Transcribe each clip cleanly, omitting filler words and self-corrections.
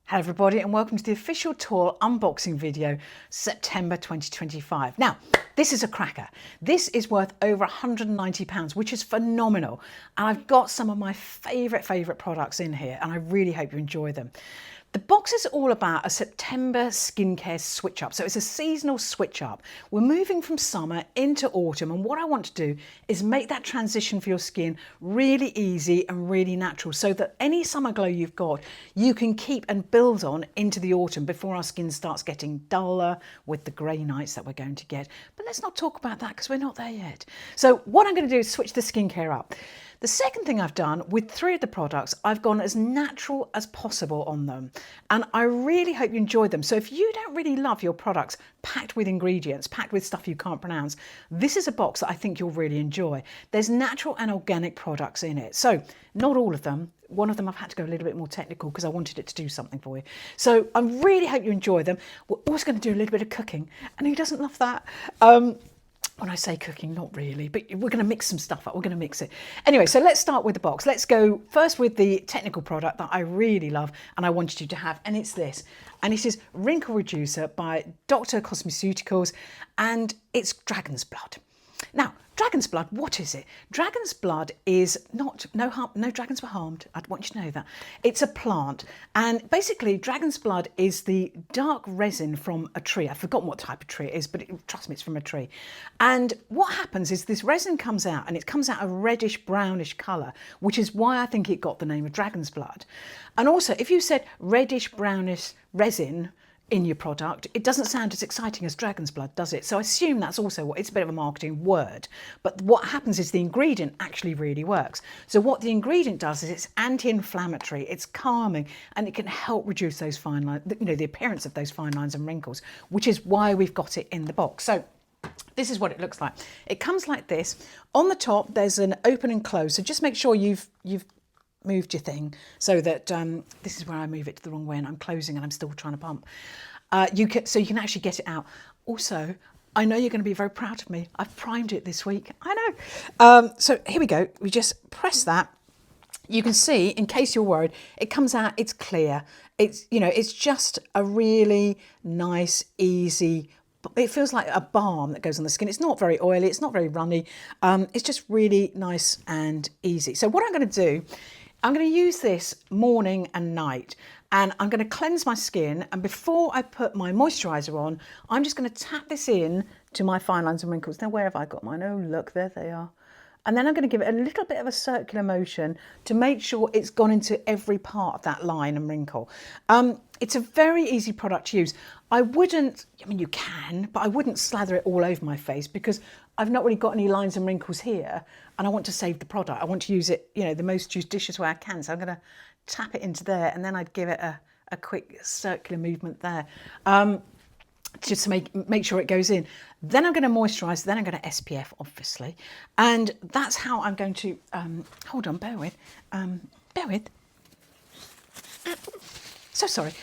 Hello everybody and welcome to the official TOYL unboxing video, September 2025. Now, this is a cracker. This is worth over £190, which is phenomenal. And I've got some of my favourite products in here and I really hope you enjoy them. The box is all about a September skincare switch up. So it's a seasonal switch up. We're moving from summer into autumn, and what I want to do is make that transition for your skin really easy and really natural so that any summer glow you've got, you can keep and build on into the autumn before our skin starts getting duller with the grey nights that we're going to get. But let's not talk about that because we're not there yet. So what I'm going to do is switch the skincare up. The second thing I've done with 3 of the products, I've gone as natural as possible on them. And I really hope you enjoy them. So if you don't really love your products packed with ingredients, packed with stuff you can't pronounce, this is a box that I think you'll really enjoy. There's natural and organic products in it. So not all of them. One of them I've had to go a little bit more technical because I wanted it to do something for you. So I really hope you enjoy them. We're also going to do a little bit of cooking. And who doesn't love that? When I say cooking, not really, but we're going to mix some stuff up. We're going to mix it. Anyway, so let's start with the box. Let's go first with the technical product that I really love and I wanted you to have, and it's this. And it is Wrinkle Reducer by Dr. Cosmaceuticals, and it's dragon's blood. Now, dragon's blood, what is it? Dragon's blood is no dragons were harmed. I'd want you to know that. It's a plant. And basically, dragon's blood is the dark resin from a tree. I've forgotten what type of tree it is, but trust me, it's from a tree. And what happens is this resin comes out and it comes out a reddish brownish colour, which is why I think it got the name of dragon's blood. And also, if you said reddish brownish resin in your product, it doesn't sound as exciting as dragon's blood, does it? So I assume that's also what, it's a bit of a marketing word. But what happens is the ingredient actually really works. So what the ingredient does is it's anti-inflammatory, it's calming, and it can help reduce those fine lines, the appearance of those fine lines and wrinkles, which is why we've got it in the box. So this is what it looks like. It comes like this. On the top, there's an open and close. So just make sure you've moved your thing so that this is where I move it to the wrong way and I'm closing and I'm still trying to pump. So you can actually get it out. Also, I know you're going to be very proud of me. I've primed it this week. I know. So here we go. We just press that. You can see, in case you're worried, it comes out, it's clear. It's just a really nice, easy, it feels like a balm that goes on the skin. It's not very oily, it's not very runny. It's just really nice and easy. So what I'm going to do, I'm going to use this morning and night, and I'm going to cleanse my skin. And before I put my moisturiser on, I'm just going to tap this in to my fine lines and wrinkles. Now, where have I got mine? Oh, look, there they are. And then I'm going to give it a little bit of a circular motion to make sure it's gone into every part of that line and wrinkle. It's a very easy product to use. I mean, you can, but I wouldn't slather it all over my face because I've not really got any lines and wrinkles here and I want to save the product. I want to use it, the most judicious way I can. So I'm going to tap it into there and then I'd give it a quick circular movement there. Just to make sure it goes in. Then I'm going to moisturise, then I'm going to SPF, obviously. And that's how I'm going to, hold on, bear with. So sorry.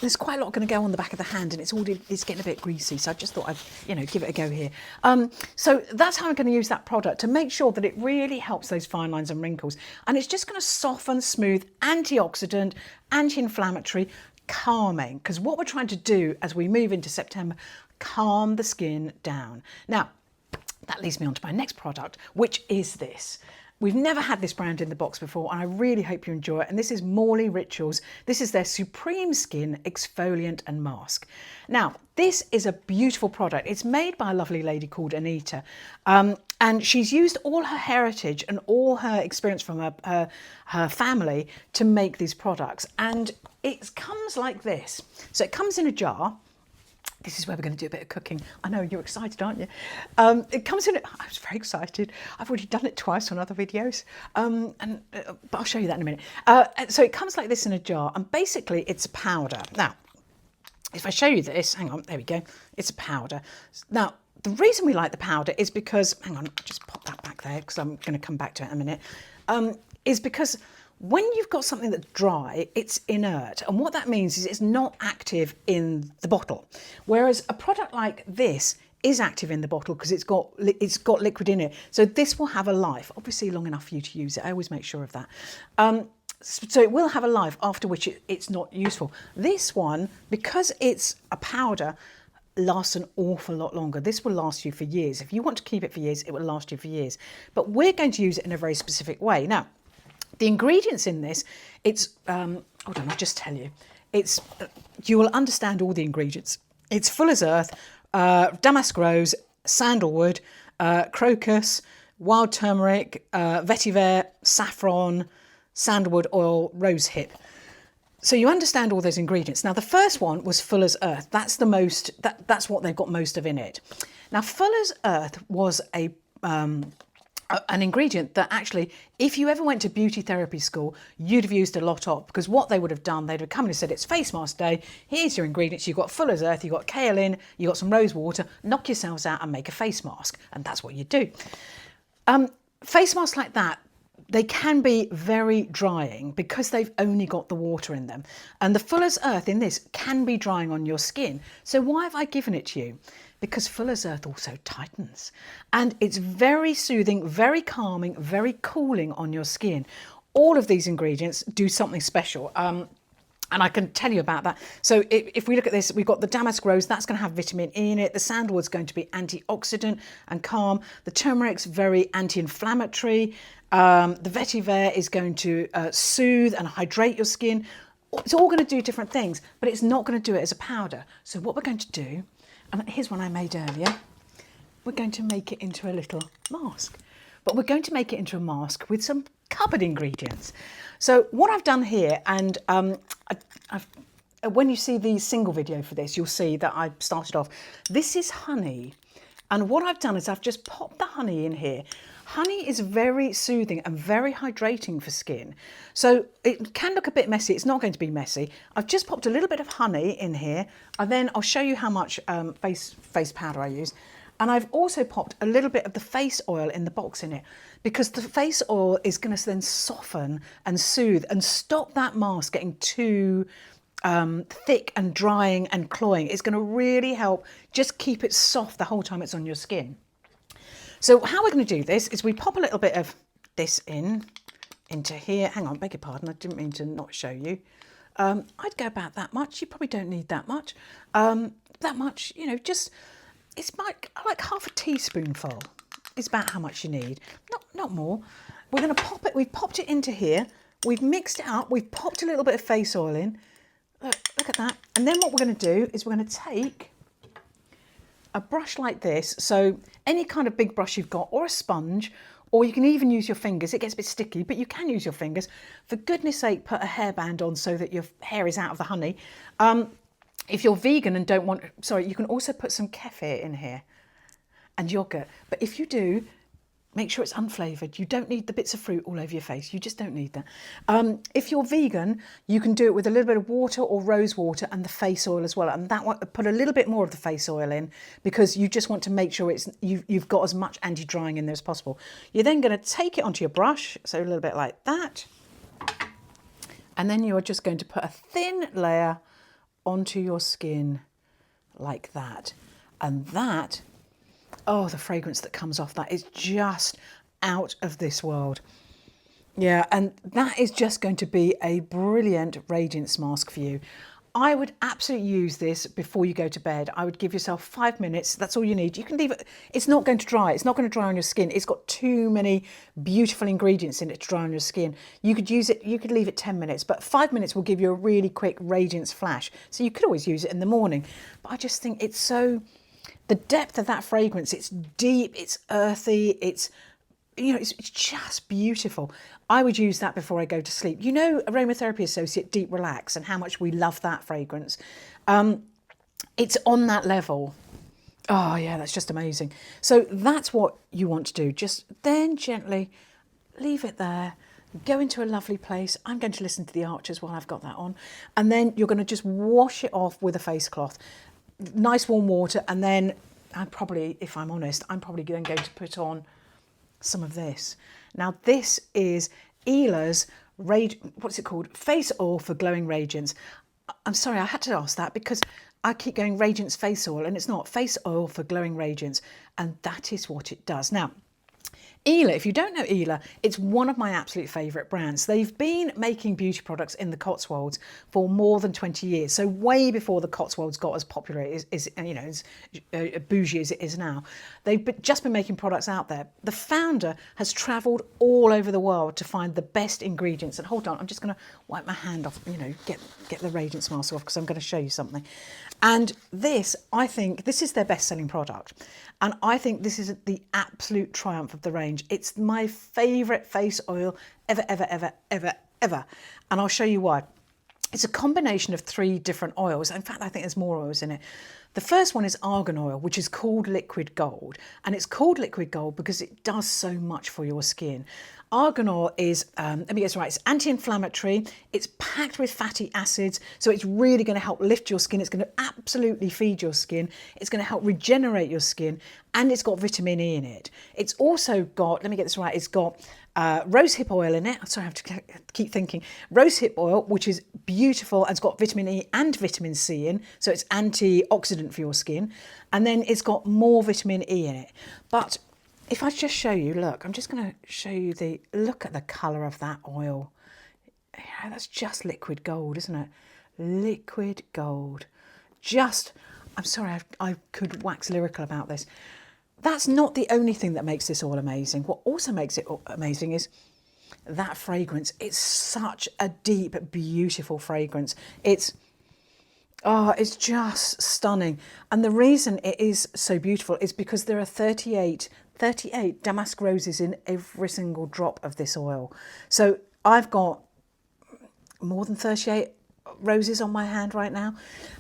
There's quite a lot going to go on the back of the hand and it's getting a bit greasy. So I just thought I'd, give it a go here. So that's how I'm going to use that product to make sure that it really helps those fine lines and wrinkles. And it's just going to soften, smooth, antioxidant, anti-inflammatory, calming, because what we're trying to do as we move into September, calm the skin down. Now, that leads me on to my next product, which is this. We've never had this brand in the box before, and I really hope you enjoy it. And this is Morley Rituals. This is their Supreme Skin Exfoliant and Mask. Now, this is a beautiful product. It's made by a lovely lady called Anita. And she's used all her heritage and all her experience from her family to make these products. And it comes like this. So it comes in a jar. This is where we're going to do a bit of cooking. I know you're excited, aren't you? It comes in, I was very excited. I've already done it twice on other videos, but I'll show you that in a minute. So it comes like this in a jar, and basically it's a powder. Now, if I show you this, hang on, there we go. It's a powder. Now, the reason we like the powder is because, hang on, I'll just pop that back there because I'm going to come back to it in a minute, is because when you've got something that's dry, it's inert. And what that means is it's not active in the bottle. Whereas a product like this is active in the bottle because it's got liquid in it. So this will have a life, obviously long enough for you to use it. I always make sure of that. So it will have a life after which it's not useful. This one, because it's a powder, lasts an awful lot longer. This will last you for years. If you want to keep it for years, it will last you for years. But we're going to use it in a very specific way. Now, the ingredients in this, it's, hold on, I'll just tell you. It's, you will understand all the ingredients. It's Fuller's Earth, damask rose, sandalwood, crocus, wild turmeric, vetiver, saffron, sandalwood oil, rose hip. So you understand all those ingredients. Now the first one was Fuller's Earth. That's the most, that's what they've got most of in it. Now Fuller's Earth was an ingredient that actually, if you ever went to beauty therapy school, you'd have used a lot of, because what they would have done, they'd have come and said, it's face mask day, here's your ingredients, you've got Fuller's Earth, you've got kaolin, you've got some rose water, knock yourselves out and make a face mask. And that's what you do. Face masks like that, they can be very drying because they've only got the water in them. And the Fuller's Earth in this can be drying on your skin. So why have I given it to you? Because Fuller's Earth also tightens. And it's very soothing, very calming, very cooling on your skin. All of these ingredients do something special. And I can tell you about that. So if we look at this, we've got the damask rose, that's going to have vitamin E in it. The sandalwood's going to be antioxidant and calm. The turmeric's very anti-inflammatory. The vetiver is going to soothe and hydrate your skin. It's all going to do different things, but it's not going to do it as a powder. So what we're going to do, and here's one I made earlier, we're going to make it into a little mask. But we're going to make it into a mask with some cupboard ingredients. So what I've done here, and when you see the single video for this, you'll see that I started off. This is honey. And what I've done is I've just popped the honey in here. Honey is very soothing and very hydrating for skin. So it can look a bit messy. It's not going to be messy. I've just popped a little bit of honey in here, and then I'll show you how much face powder I use. And I've also popped a little bit of the face oil in the box in it, because the face oil is going to then soften and soothe and stop that mask getting too thick and drying and cloying. It's going to really help just keep it soft the whole time it's on your skin. So how we're going to do this is we pop a little bit of this into here. Hang on, beg your pardon, I didn't mean to not show you. I'd go about that much. You probably don't need that much. That much, you know, just, it's like half a teaspoonful is about how much you need. Not more. We're going to pop it, we've popped it into here. We've mixed it up. We've popped a little bit of face oil in. Look at that. And then what we're going to do is we're going to take a brush like this. So any kind of big brush you've got, or a sponge, or you can even use your fingers. It gets a bit sticky, but you can use your fingers. For goodness sake, put a hairband on so that your hair is out of the honey. If you're vegan and don't want, sorry, you can also put some kefir in here and yogurt. But if you do, make sure it's unflavoured. You don't need the bits of fruit all over your face. You just don't need that. If you're vegan, you can do it with a little bit of water or rose water and the face oil as well. And that one, put a little bit more of the face oil in, because you just want to make sure it's you've got as much anti-drying in there as possible. You're then going to take it onto your brush, so a little bit like that. And then you're just going to put a thin layer onto your skin like that. And that, oh, the fragrance that comes off that is just out of this world. Yeah, and that is just going to be a brilliant radiance mask for you. I would absolutely use this before you go to bed. I would give yourself 5 minutes. That's all you need. You can leave it. It's not going to dry. It's not going to dry on your skin. It's got too many beautiful ingredients in it to dry on your skin. You could use it. You could leave it 10 minutes, but 5 minutes will give you a really quick radiance flash. So you could always use it in the morning. But I just think it's so, the depth of that fragrance, it's deep, it's earthy, it's, you know, it's just beautiful. I would use that before I go to sleep. You know, Aromatherapy Associate Deep Relax and how much we love that fragrance. It's on that level. Oh yeah, that's just amazing. So that's what you want to do. Just then gently leave it there. Go into a lovely place. I'm going to listen to the Archers while I've got that on. And then you're going to just wash it off with a face cloth. Nice warm water. And then I'm probably, if I'm honest, I'm probably then going to put on some of this. Now this is Ela's what's it called? Face oil for glowing radiance. I'm sorry, I had to ask that because I keep going radiance face oil, and it's not. Face oil for glowing radiance, and that is what it does. Now, Ela, if you don't know Ela, it's one of my absolute favourite brands. They've been making beauty products in the Cotswolds for more than 20 years. So way before the Cotswolds got as popular as bougie as it is now. They've just been making products out there. The founder has travelled all over the world to find the best ingredients. And hold on, I'm just going to wipe my hand off, get the Radiance mask off because I'm going to show you something. And this, I think, this is their best-selling product. And I think this is the absolute triumph of the range. It's my favourite face oil ever, ever, ever, ever, ever. And I'll show you why. It's a combination of 3 different oils. In fact, I think there's more oils in it. The first one is argan oil, which is called liquid gold. And it's called liquid gold because it does so much for your skin. Argan oil is, let me get this right, it's anti-inflammatory, it's packed with fatty acids, so it's really going to help lift your skin, it's going to absolutely feed your skin, it's going to help regenerate your skin, and it's got vitamin E in it. It's also got, let me get this right, it's got rosehip oil in it. Sorry, I have to keep thinking. Rosehip oil, which is beautiful, and it's got vitamin E and vitamin C in, so it's antioxidant for your skin. And then it's got more vitamin E in it. But if I just show you, look, I'm just going to show you look at the colour of that oil. Yeah, that's just liquid gold, isn't it? Liquid gold. I'm sorry, I could wax lyrical about this. That's not the only thing that makes this oil amazing. What also makes it amazing is that fragrance. It's such a deep, beautiful fragrance. It's just stunning. And the reason it is so beautiful is because there are 38 damask roses in every single drop of this oil. So I've got more than 38 roses on my hand right now.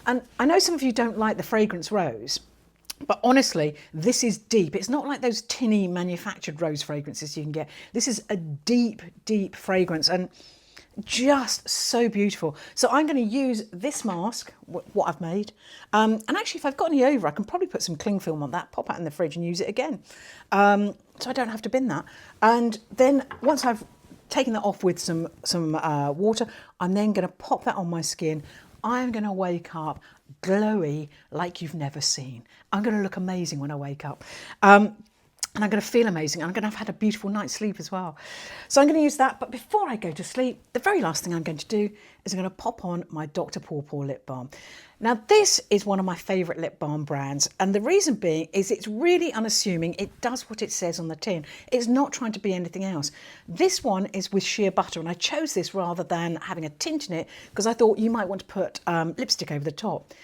And I know some of you don't like the fragrance rose, but honestly, this is deep. It's not like those tinny manufactured rose fragrances you can get. This is a deep, deep fragrance and just so beautiful. So I'm going to use this mask, what I've made. And actually, if I've got any over, I can probably put some cling film on that, pop that in the fridge and use it again. So I don't have to bin that. And then once I've taken that off with some water, I'm then going to pop that on my skin. I'm going to wake up glowy like you've never seen. I'm going to look amazing when I wake up. And I'm going to feel amazing. I'm going to have had a beautiful night's sleep as well. So I'm going to use that. But before I go to sleep, the very last thing I'm going to do is I'm going to pop on my Dr. Pawpaw lip balm. Now, this is one of my favourite lip balm brands. And the reason being is it's really unassuming. It does what it says on the tin. It's not trying to be anything else. This one is with sheer butter. And I chose this rather than having a tint in it because I thought you might want to put lipstick over the top.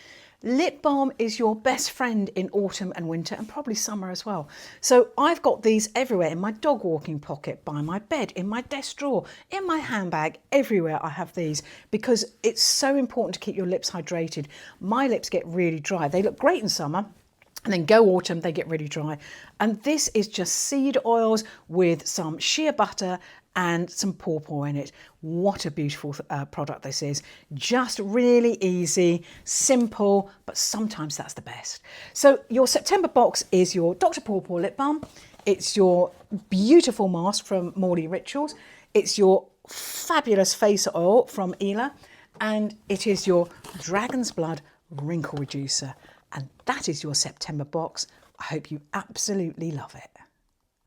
Lip balm is your best friend in autumn and winter and probably summer as well. So I've got these everywhere, in my dog walking pocket, by my bed, in my desk drawer, in my handbag, everywhere I have these because it's so important to keep your lips hydrated. My lips get really dry. They look great in summer. And then go autumn, they get really dry. And this is just seed oils with some shea butter and some pawpaw in it. What a beautiful product this is. Just really easy, simple, but sometimes that's the best. So your September box is your Dr. Pawpaw lip balm. It's your beautiful mask from Morley Rituals. It's your fabulous face oil from Ela. And it is your Dragon's Blood wrinkle reducer. And that is your September box. I hope you absolutely love it.